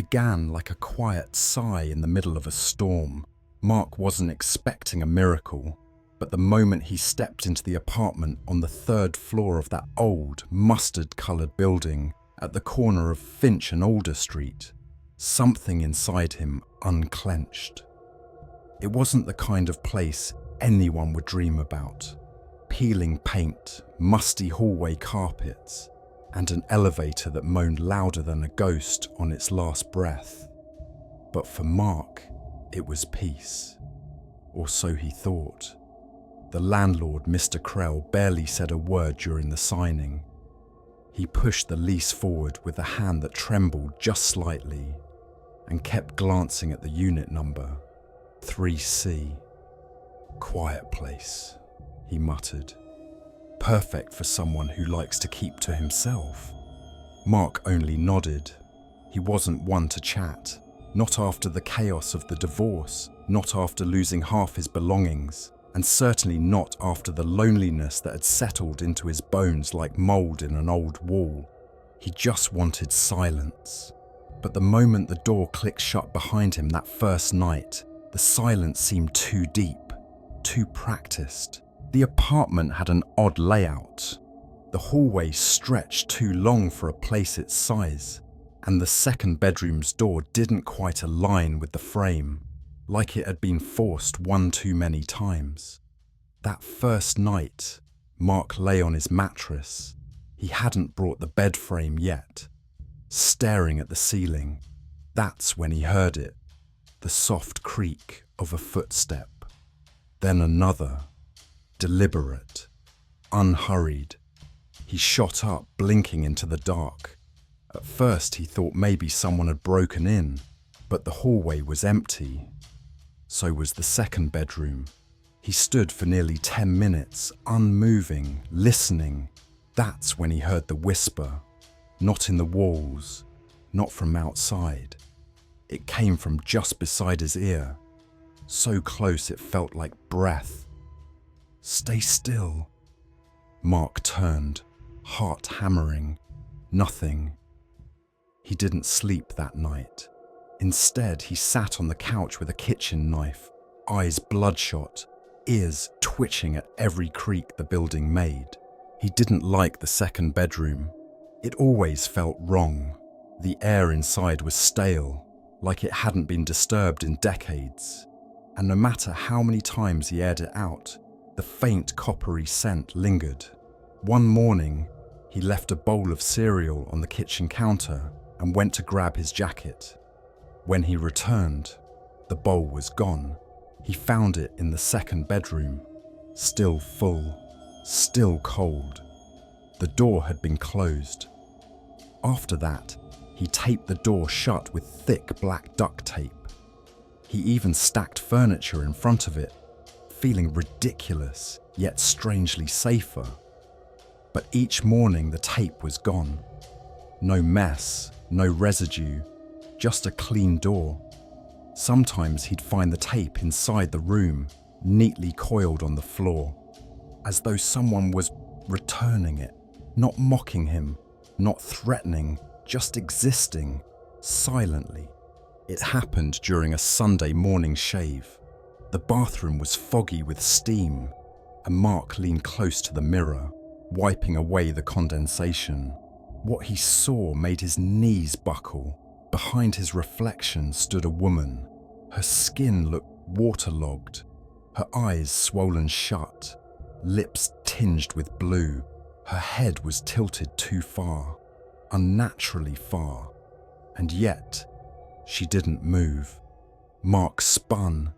began like a quiet sigh in the middle of a storm. Mark wasn't expecting a miracle, but the moment he stepped into the apartment on the third floor of that old, mustard-coloured building at the corner of Finch and Alder Street, something inside him unclenched. It wasn't the kind of place anyone would dream about. Peeling paint, musty hallway carpets, and an elevator that moaned louder than a ghost on its last breath. But for Mark, it was peace. Or so he thought. The landlord, Mr. Krell, barely said a word during the signing. He pushed the lease forward with a hand that trembled just slightly and kept glancing at the unit number, 3C. Quiet place, he muttered. Perfect for someone who likes to keep to himself. Mark only nodded. He wasn't one to chat, not after the chaos of the divorce, not after losing half his belongings, and certainly not after the loneliness that had settled into his bones like mold in an old wall. He just wanted silence. But the moment the door clicked shut behind him that first night, the silence seemed too deep, too practiced. The apartment had an odd layout. The hallway stretched too long for a place its size, and the second bedroom's door didn't quite align with the frame, like it had been forced one too many times. That first night, Mark lay on his mattress. He hadn't brought the bed frame yet. Staring at the ceiling, that's when he heard it, the soft creak of a footstep. Then another, deliberate, unhurried. He shot up, blinking into the dark. At first he thought maybe someone had broken in, but the hallway was empty. So was the second bedroom. He stood for nearly 10 minutes, unmoving, listening. That's when he heard the whisper. Not in the walls, not from outside. It came from just beside his ear, so close it felt like breath. Stay still. Mark turned, heart hammering. Nothing. He didn't sleep that night. Instead, he sat on the couch with a kitchen knife, eyes bloodshot, ears twitching at every creak the building made. He didn't like the second bedroom. It always felt wrong. The air inside was stale, like it hadn't been disturbed in decades. And no matter how many times he aired it out, the faint coppery scent lingered. One morning, he left a bowl of cereal on the kitchen counter and went to grab his jacket. When he returned, the bowl was gone. He found it in the second bedroom, still full, still cold. The door had been closed. After that, he taped the door shut with thick black duct tape. He even stacked furniture in front of it, feeling ridiculous, yet strangely safer. But each morning the tape was gone. No mess, no residue, just a clean door. Sometimes he'd find the tape inside the room, neatly coiled on the floor, as though someone was returning it, not mocking him, not threatening, just existing, silently. It happened during a Sunday morning shave. The bathroom was foggy with steam, and Mark leaned close to the mirror, wiping away the condensation. What he saw made his knees buckle. Behind his reflection stood a woman. Her skin looked waterlogged, her eyes swollen shut, lips tinged with blue. Her head was tilted too far, unnaturally far, and yet she didn't move. Mark spun,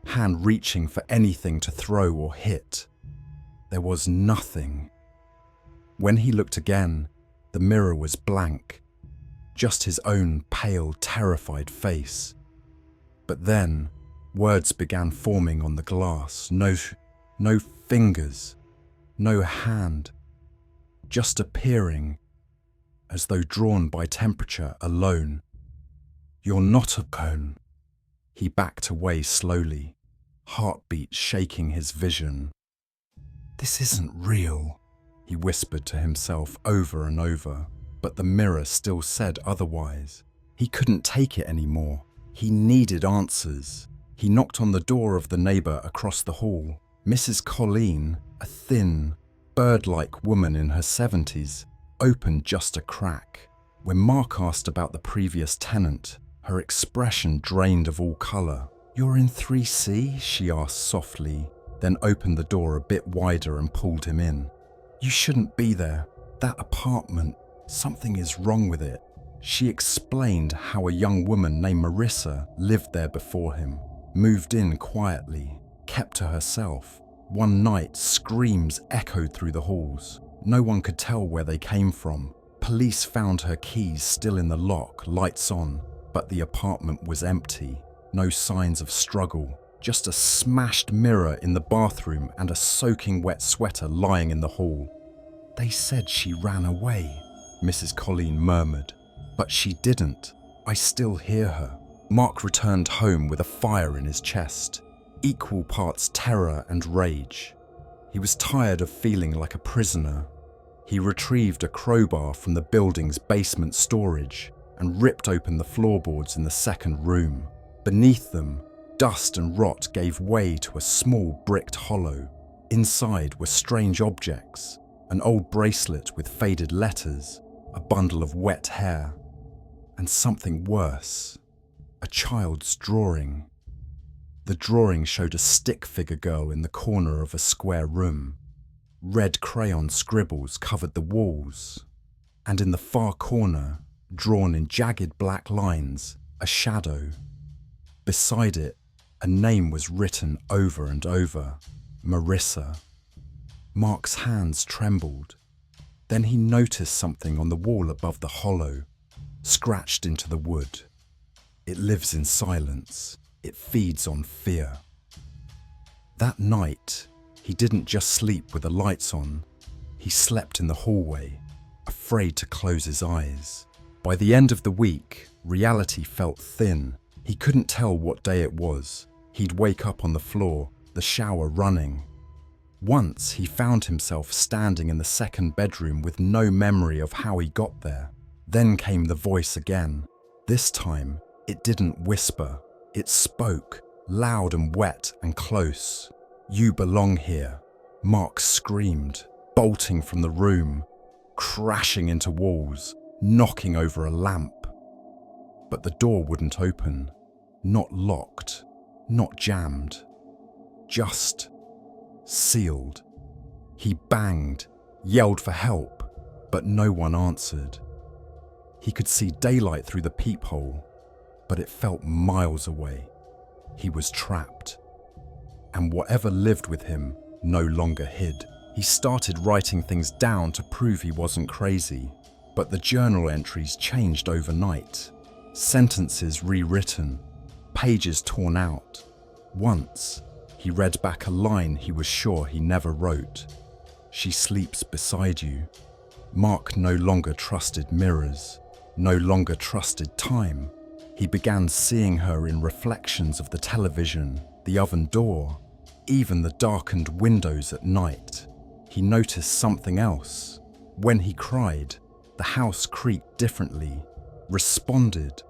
hand reaching for anything to throw or hit. There was nothing. When he looked again, the mirror was blank, just his own pale, terrified face. But then, words began forming on the glass. No fingers, no hand, just appearing, as though drawn by temperature alone. You're not alone. He backed away slowly, heartbeat shaking his vision. This isn't real, he whispered to himself over and over, but the mirror still said otherwise. He couldn't take it anymore. He needed answers. He knocked on the door of the neighbour across the hall. Mrs. Colleen, a thin, bird-like woman in her 70s, opened just a crack. When Mark asked about the previous tenant, her expression drained of all colour. "You're in 3C?" she asked softly, then opened the door a bit wider and pulled him in. "You shouldn't be there. That apartment, something is wrong with it." She explained how a young woman named Marissa lived there before him, moved in quietly, kept to herself. One night, screams echoed through the halls. No one could tell where they came from. Police found her keys still in the lock, lights on, but the apartment was empty. No signs of struggle, just a smashed mirror in the bathroom and a soaking wet sweater lying in the hall. "They said she ran away," Mrs. Colleen murmured. "But she didn't. I still hear her." Mark returned home with a fire in his chest, equal parts terror and rage. He was tired of feeling like a prisoner. He retrieved a crowbar from the building's basement storage and ripped open the floorboards in the second room. Beneath them, dust and rot gave way to a small bricked hollow. Inside were strange objects, an old bracelet with faded letters, a bundle of wet hair, and something worse, a child's drawing. The drawing showed a stick figure girl in the corner of a square room. Red crayon scribbles covered the walls, and in the far corner, drawn in jagged black lines, a shadow. Beside it, a name was written over and over, Marissa. Mark's hands trembled. Then he noticed something on the wall above the hollow, scratched into the wood. It lives in silence. It feeds on fear. That night, he didn't just sleep with the lights on. He slept in the hallway, afraid to close his eyes. By the end of the week, reality felt thin. He couldn't tell what day it was. He'd wake up on the floor, the shower running. Once he found himself standing in the second bedroom with no memory of how he got there. Then came the voice again. This time, it didn't whisper. It spoke, loud and wet and close. "You belong here," Mark screamed, bolting from the room, crashing into walls, knocking over a lamp. But the door wouldn't open. Not locked, not jammed, just sealed. He banged, yelled for help, but no one answered. He could see daylight through the peephole, but it felt miles away. He was trapped. And whatever lived with him no longer hid. He started writing things down to prove he wasn't crazy, but the journal entries changed overnight. Sentences rewritten, pages torn out. Once, he read back a line he was sure he never wrote. "She sleeps beside you." Mark no longer trusted mirrors, no longer trusted time. He began seeing her in reflections of the television, the oven door, even the darkened windows at night. He noticed something else. When he cried, the house creaked differently, responded,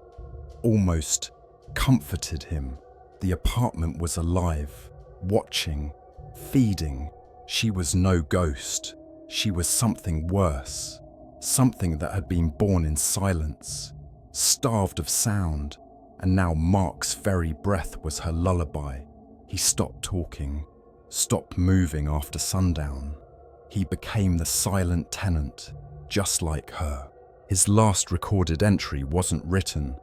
almost comforted him. The apartment was alive, watching, feeding. She was no ghost. She was something worse, something that had been born in silence, starved of sound, and now Mark's very breath was her lullaby. He stopped talking, stopped moving after sundown. He became the silent tenant, just like her. His last recorded entry wasn't written.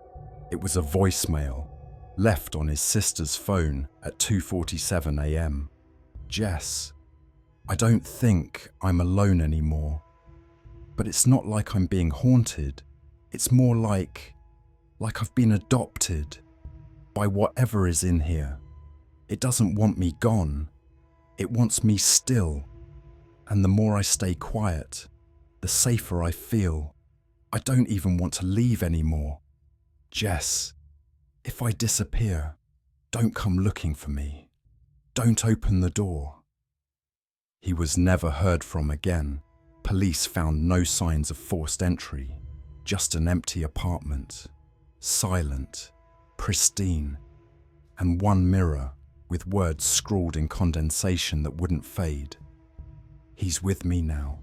It was a voicemail, left on his sister's phone at 2:47 a.m. "Jess, I don't think I'm alone anymore. But it's not like I'm being haunted. It's more like I've been adopted by whatever is in here. It doesn't want me gone. It wants me still. And the more I stay quiet, the safer I feel. I don't even want to leave anymore. Jess, if I disappear, don't come looking for me. Don't open the door." He was never heard from again. Police found no signs of forced entry, just an empty apartment. silent, pristine, and one mirror with words scrawled in condensation that wouldn't fade. He's with me now.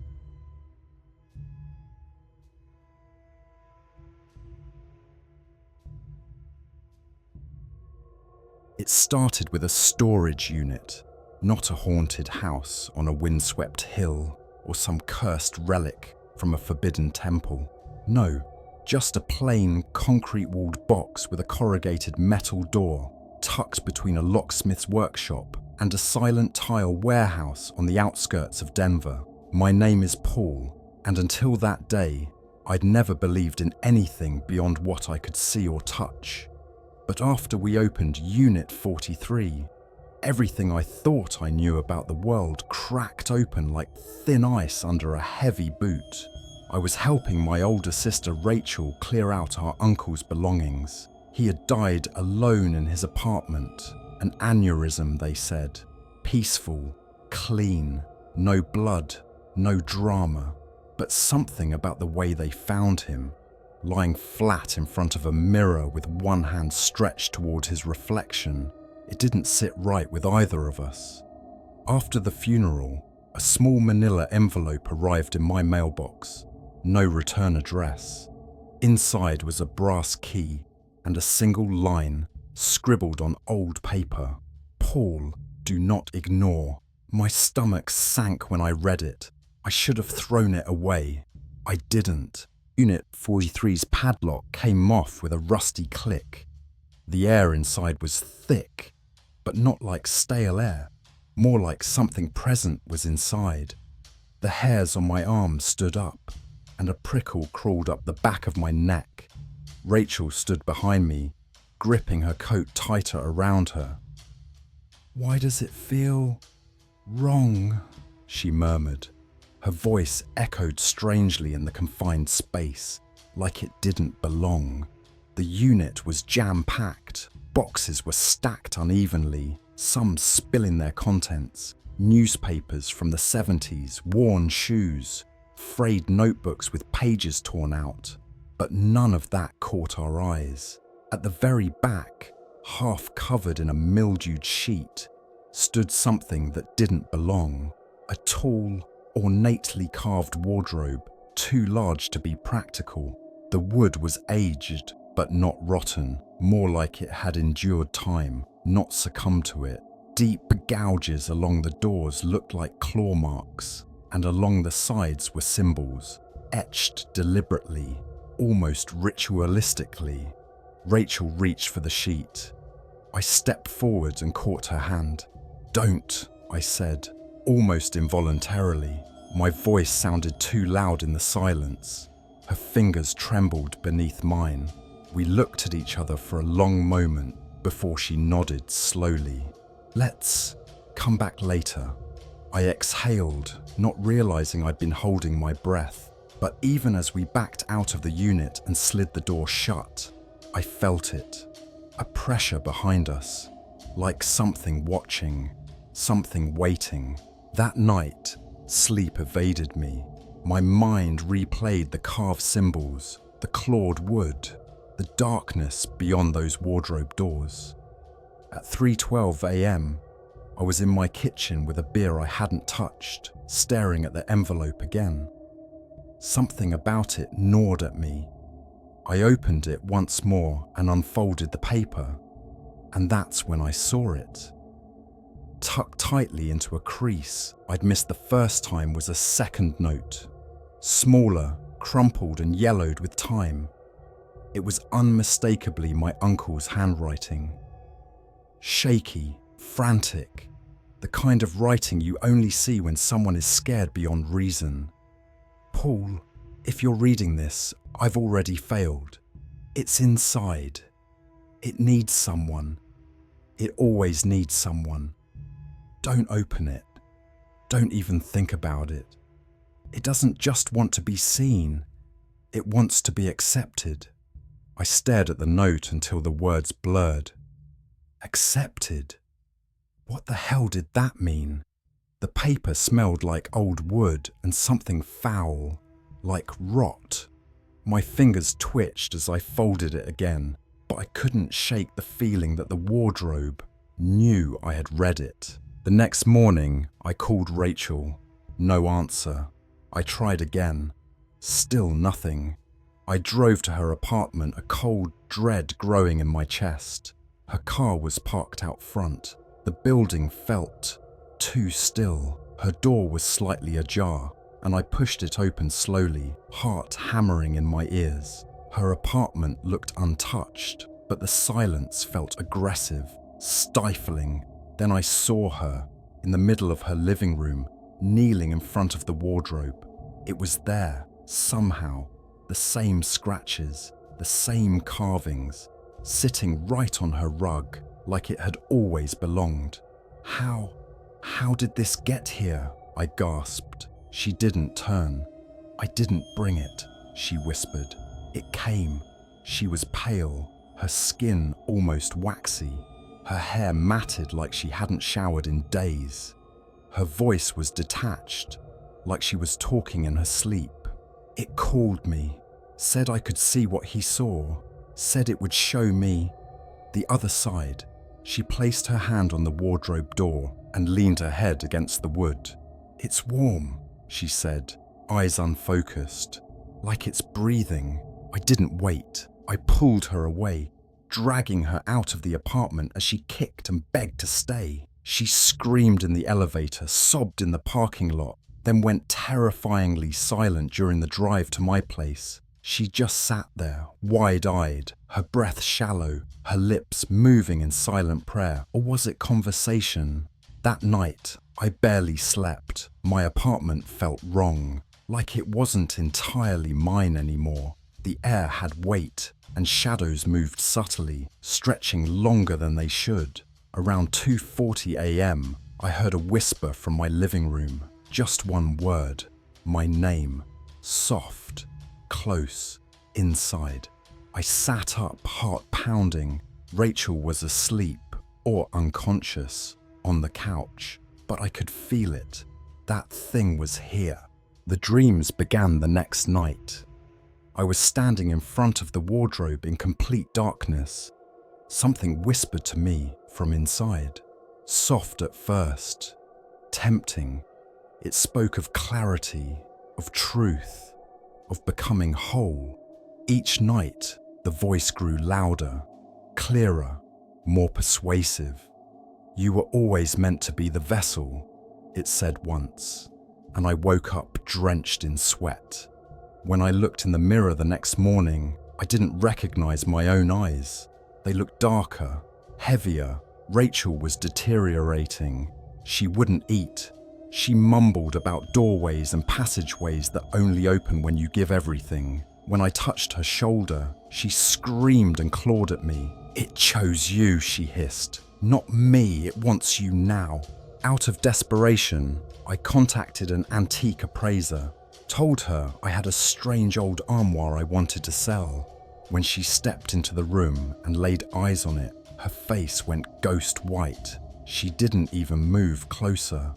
It started with a storage unit, not a haunted house on a windswept hill or some cursed relic from a forbidden temple. No, just a plain, concrete-walled box with a corrugated metal door tucked between a locksmith's workshop and a silent tile warehouse on the outskirts of Denver. My name is Paul, and until that day, I'd never believed in anything beyond what I could see or touch. But after we opened Unit 43, everything I thought I knew about the world cracked open like thin ice under a heavy boot. I was helping my older sister Rachel clear out our uncle's belongings. He had died alone in his apartment. An aneurysm, they said. Peaceful, clean, no blood, no drama. But something about the way they found him, lying flat in front of a mirror with one hand stretched toward his reflection, it didn't sit right with either of us. After the funeral, a small manila envelope arrived in my mailbox. No return address. Inside was a brass key and a single line scribbled on old paper. Paul, do not ignore. My stomach sank when I read it. I should have thrown it away. I didn't. Unit 43's padlock came off with a rusty click. The air inside was thick, but not like stale air, more like something present was inside. The hairs on my arm stood up, and a prickle crawled up the back of my neck. Rachel stood behind me, gripping her coat tighter around her. "Why does it feel wrong?" she murmured. Her voice echoed strangely in the confined space, like it didn't belong. The unit was jam-packed. Boxes were stacked unevenly, some spilling their contents. Newspapers from the 70s, worn shoes, frayed notebooks with pages torn out. But none of that caught our eyes. At the very back, half covered in a mildewed sheet, stood something that didn't belong. A tall, ornately carved wardrobe, too large to be practical. The wood was aged, but not rotten, more like it had endured time, not succumbed to it. Deep gouges along the doors looked like claw marks, and along the sides were symbols, etched deliberately, almost ritualistically. Rachel reached for the sheet. I stepped forward and caught her hand. "Don't," I said, almost involuntarily. My voice sounded too loud in the silence. Her fingers trembled beneath mine. We looked at each other for a long moment before she nodded slowly. "Let's come back later." I exhaled, not realizing I'd been holding my breath. But even as we backed out of the unit and slid the door shut, I felt it. A pressure behind us, like something watching, something waiting. That night, sleep evaded me. My mind replayed the carved symbols, the clawed wood, the darkness beyond those wardrobe doors. At 3:12 a.m., I was in my kitchen with a beer I hadn't touched, staring at the envelope again. Something about it gnawed at me. I opened it once more and unfolded the paper, and that's when I saw it. Tucked tightly into a crease I'd missed the first time was a second note, smaller, crumpled and yellowed with time. It was unmistakably my uncle's handwriting. Shaky, frantic, the kind of writing you only see when someone is scared beyond reason. "Paul, if you're reading this, I've already failed. It's inside. It needs someone. It always needs someone. Don't open it. Don't even think about it. It doesn't just want to be seen. It wants to be accepted." I stared at the note until the words blurred. Accepted? What the hell did that mean? The paper smelled like old wood and something foul, like rot. My fingers twitched as I folded it again, but I couldn't shake the feeling that the wardrobe knew I had read it. The next morning, I called Rachel. No answer. I tried again. Still nothing. I drove to her apartment, a cold dread growing in my chest. Her car was parked out front. The building felt too still. Her door was slightly ajar, and I pushed it open slowly, heart hammering in my ears. Her apartment looked untouched, but the silence felt aggressive, stifling. Then I saw her, in the middle of her living room, kneeling in front of the wardrobe. It was there, somehow, the same scratches, the same carvings, sitting right on her rug, like it had always belonged. How did this get here? I gasped. She didn't turn. I didn't bring it, she whispered. It came. She was pale, her skin almost waxy, her hair matted like she hadn't showered in days. Her voice was detached, like she was talking in her sleep. It called me, said I could see what he saw, said it would show me the other side. She placed her hand on the wardrobe door and leaned her head against the wood. It's warm, she said, eyes unfocused, like it's breathing. I didn't wait. I pulled her away, dragging her out of the apartment as she kicked and begged to stay. She screamed in the elevator, sobbed in the parking lot, then went terrifyingly silent during the drive to my place. She just sat there, wide-eyed, her breath shallow, her lips moving in silent prayer. Or was it conversation? That night, I barely slept. My apartment felt wrong, like it wasn't entirely mine anymore. The air had weight, and shadows moved subtly, stretching longer than they should. Around 2:40 a.m., I heard a whisper from my living room. Just one word. My name. Soft. Close. Inside. I sat up, heart pounding. Rachel was asleep, or unconscious, on the couch. But I could feel it. That thing was here. The dreams began the next night. I was standing in front of the wardrobe in complete darkness. Something whispered to me from inside. Soft at first. Tempting. It spoke of clarity, of truth, of becoming whole. Each night, the voice grew louder, clearer, more persuasive. You were always meant to be the vessel, it said once, and I woke up drenched in sweat. When I looked in the mirror the next morning, I didn't recognize my own eyes. They looked darker, heavier. Rachel was deteriorating. She wouldn't eat. She mumbled about doorways and passageways that only open when you give everything. When I touched her shoulder, she screamed and clawed at me. It chose you, she hissed. Not me, it wants you now. Out of desperation, I contacted an antique appraiser, told her I had a strange old armoire I wanted to sell. When she stepped into the room and laid eyes on it, her face went ghost white. She didn't even move closer.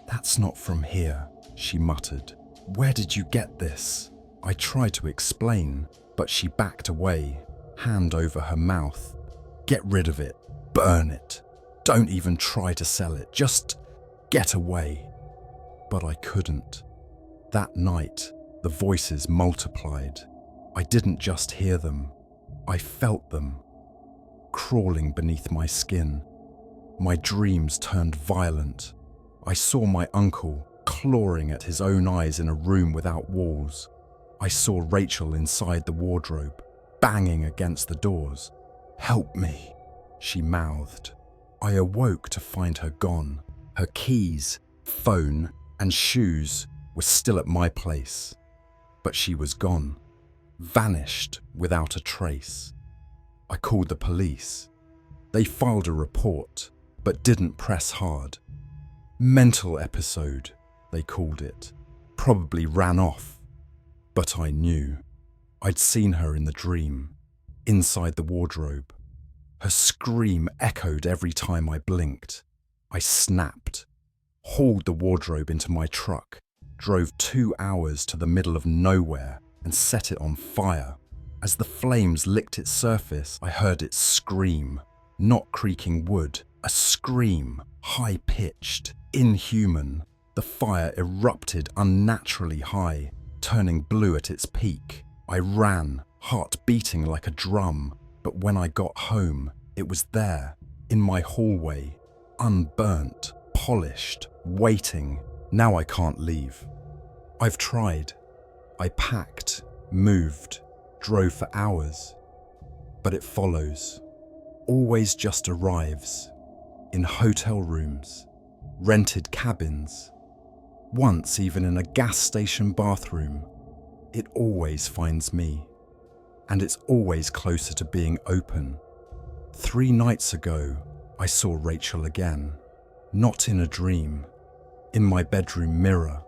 That's not from here, she muttered. Where did you get this? I tried to explain, but she backed away, hand over her mouth. Get rid of it. Burn it. Don't even try to sell it. Just get away. But I couldn't. That night, the voices multiplied. I didn't just hear them. I felt them, crawling beneath my skin. My dreams turned violent. I saw my uncle clawing at his own eyes in a room without walls. I saw Rachel inside the wardrobe, banging against the doors. Help me, she mouthed. I awoke to find her gone. Her keys, phone, and shoes were still at my place. But she was gone, vanished without a trace. I called the police. They filed a report, but didn't press hard. Mental episode, they called it. Probably ran off. But I knew. I'd seen her in the dream, inside the wardrobe. Her scream echoed every time I blinked. I snapped, hauled the wardrobe into my truck, drove 2 hours to the middle of nowhere, and set it on fire. As the flames licked its surface, I heard it scream, not creaking wood, a scream, high-pitched, inhuman. The fire erupted unnaturally high, turning blue at its peak. I ran, heart beating like a drum, but when I got home, it was there, in my hallway, unburnt, polished, waiting. Now I can't leave. I've tried. I packed, moved, drove for hours, but it follows. Always just arrives, in hotel rooms, rented cabins, once even in a gas station bathroom. It always finds me, and it's always closer to being open. 3 nights ago, I saw Rachel again, not in a dream, in my bedroom mirror,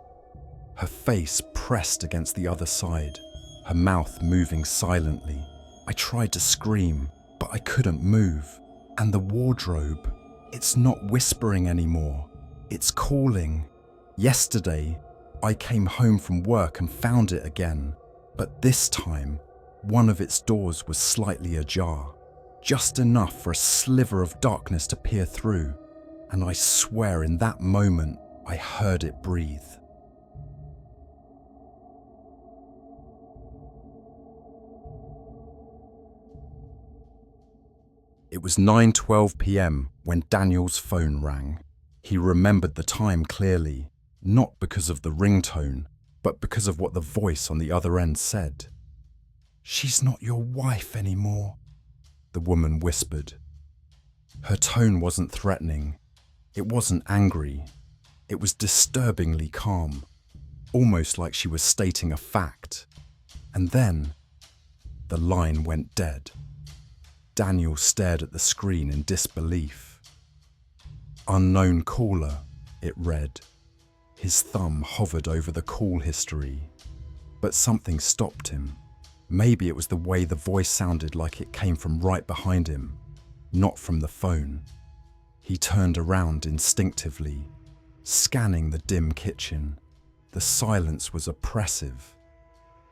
her face pressed against the other side, her mouth moving silently. I tried to scream, but I couldn't move. And the wardrobe, it's not whispering anymore. It's calling. Yesterday, I came home from work and found it again. But this time, one of its doors was slightly ajar, just enough for a sliver of darkness to peer through. And I swear in that moment, I heard it breathe. It was 9:12 p.m. when Daniel's phone rang. He remembered the time clearly, not because of the ringtone, but because of what the voice on the other end said. "She's not your wife anymore," the woman whispered. Her tone wasn't threatening. It wasn't angry. It was disturbingly calm, almost like she was stating a fact. And then, the line went dead. Daniel stared at the screen in disbelief. "Unknown caller," it read. His thumb hovered over the call history. But something stopped him. Maybe it was the way the voice sounded like it came from right behind him, not from the phone. He turned around instinctively, scanning the dim kitchen. The silence was oppressive.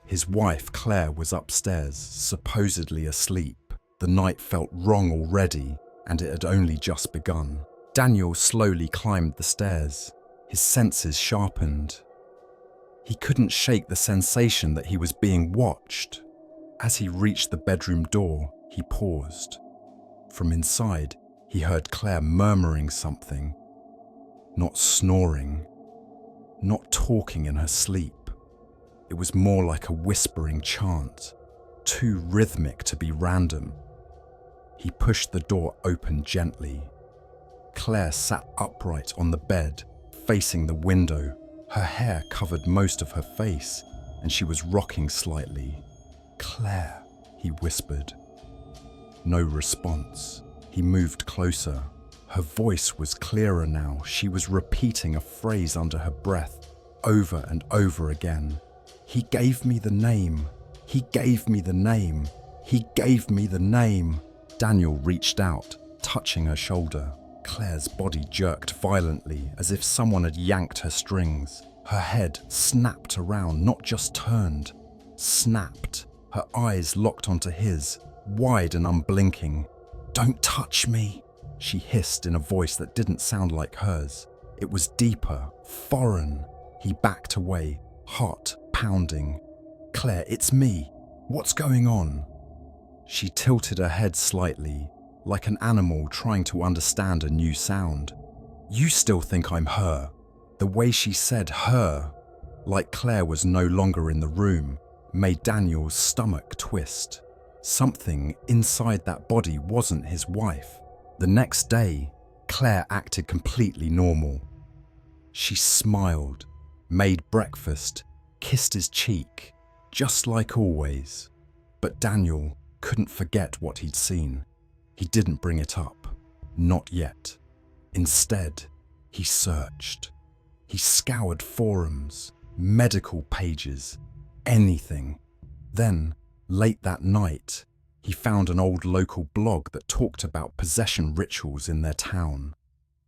His wife, Claire, was upstairs, supposedly asleep. The night felt wrong already, and it had only just begun. Daniel slowly climbed the stairs, his senses sharpened. He couldn't shake the sensation that he was being watched. As he reached the bedroom door, he paused. From inside, he heard Claire murmuring something, not snoring, not talking in her sleep. It was more like a whispering chant, too rhythmic to be random. He pushed the door open gently. Claire sat upright on the bed, facing the window. Her hair covered most of her face, and she was rocking slightly. "Claire," he whispered. No response. He moved closer. Her voice was clearer now. She was repeating a phrase under her breath, over and over again. "He gave me the name. He gave me the name. He gave me the name." Daniel reached out, touching her shoulder. Claire's body jerked violently, as if someone had yanked her strings. Her head snapped around, not just turned. Snapped. Her eyes locked onto his, wide and unblinking. "Don't touch me," she hissed in a voice that didn't sound like hers. It was deeper, foreign. He backed away, heart pounding. "Claire, it's me. What's going on?" She tilted her head slightly, like an animal trying to understand a new sound. "You still think I'm her?" The way she said "her," like Claire was no longer in the room, made Daniel's stomach twist. Something inside that body wasn't his wife. The next day, Claire acted completely normal. She smiled, made breakfast, kissed his cheek, just like always. But Daniel couldn't forget what he'd seen. He didn't bring it up. Not yet. Instead, he searched. He scoured forums, medical pages, anything. Then, late that night, he found an old local blog that talked about possession rituals in their town.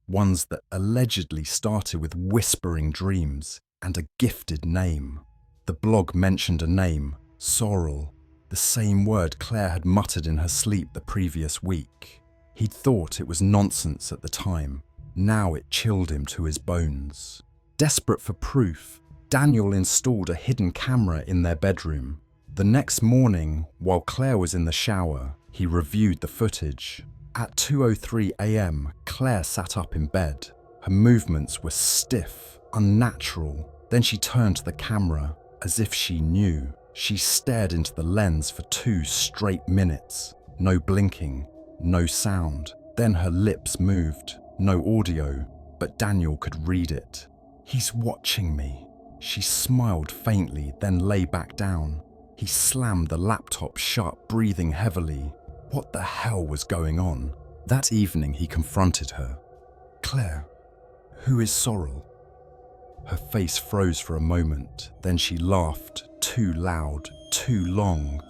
Ones that allegedly started with whispering dreams and a gifted name. The blog mentioned a name, Sorrel, the same word Claire had muttered in her sleep the previous week. He'd thought it was nonsense at the time. Now it chilled him to his bones. Desperate for proof, Daniel installed a hidden camera in their bedroom. The next morning, while Claire was in the shower, he reviewed the footage. At 2:03 a.m., Claire sat up in bed. Her movements were stiff, unnatural. Then she turned to the camera, as if she knew. She stared into the lens for 2 straight minutes. No blinking, no sound. Then her lips moved. No audio, but Daniel could read it. "He's watching me." She smiled faintly, then lay back down. He slammed the laptop shut, breathing heavily. What the hell was going on? That evening he confronted her. "Claire, who is Sorrel?" Her face froze for a moment, then she laughed, too loud, too long.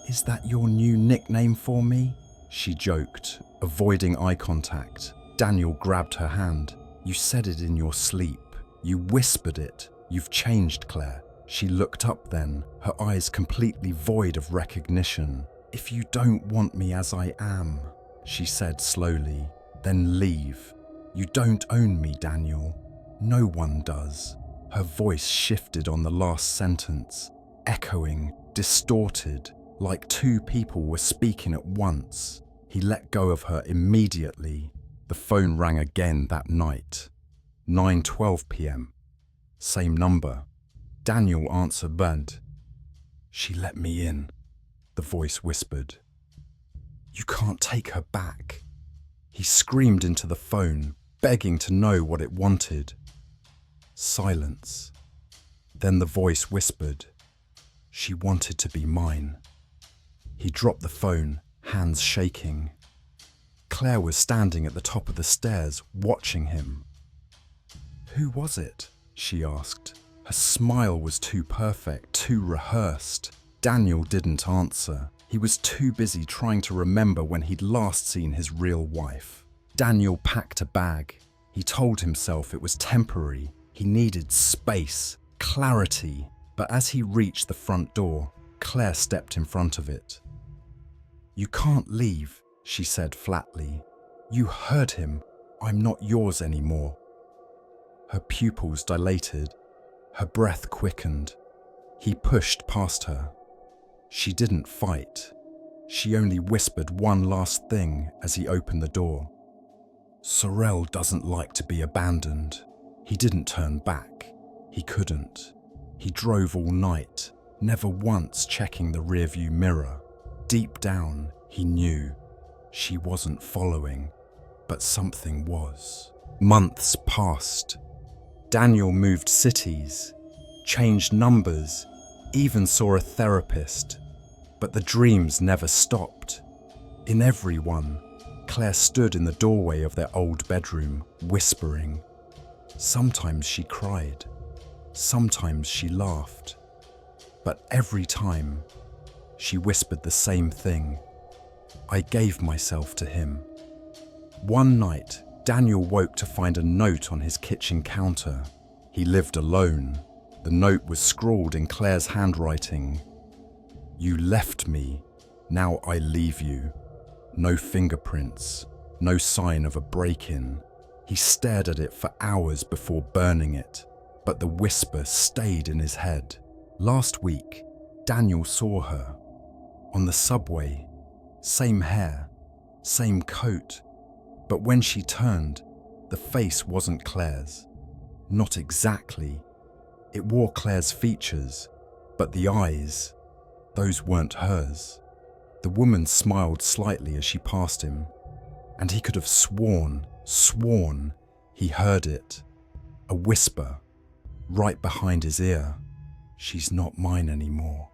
"Is that your new nickname for me?" she joked, avoiding eye contact. Daniel grabbed her hand. "You said it in your sleep. You whispered it. You've changed, Claire." She looked up then, her eyes completely void of recognition. "If you don't want me as I am," she said slowly, "then leave. You don't own me, Daniel. No one does." Her voice shifted on the last sentence, echoing, distorted, like 2 people were speaking at once. He let go of her immediately. The phone rang again that night. 9:12 p.m. Same number. Daniel answered bad. "She let me in," the voice whispered. "You can't take her back." He screamed into the phone, begging to know what it wanted. Silence. Then the voice whispered, "She wanted to be mine." He dropped the phone, hands shaking. Claire was standing at the top of the stairs, watching him. "Who was it?" she asked. Her smile was too perfect, too rehearsed. Daniel didn't answer. He was too busy trying to remember when he'd last seen his real wife. Daniel packed a bag. He told himself it was temporary. He needed space, clarity. But as he reached the front door, Claire stepped in front of it. "You can't leave," she said flatly. "You heard him. I'm not yours anymore." Her pupils dilated. Her breath quickened. He pushed past her. She didn't fight. She only whispered one last thing as he opened the door. "Sorrel doesn't like to be abandoned." He didn't turn back. He couldn't. He drove all night, never once checking the rearview mirror. Deep down, he knew she wasn't following, but something was. Months passed. Daniel moved cities, changed numbers, even saw a therapist. But the dreams never stopped. In every one, Claire stood in the doorway of their old bedroom, whispering. Sometimes she cried, sometimes she laughed. But every time, she whispered the same thing. "I gave myself to him." One night, Daniel woke to find a note on his kitchen counter. He lived alone. The note was scrawled in Claire's handwriting. "You left me, now I leave you." No fingerprints, no sign of a break-in. He stared at it for hours before burning it, but the whisper stayed in his head. Last week, Daniel saw her. On the subway, same hair, same coat. But when she turned, the face wasn't Claire's. Not exactly. It wore Claire's features, but the eyes, those weren't hers. The woman smiled slightly as she passed him, and he could have sworn he heard it. A whisper, right behind his ear. "She's not mine anymore."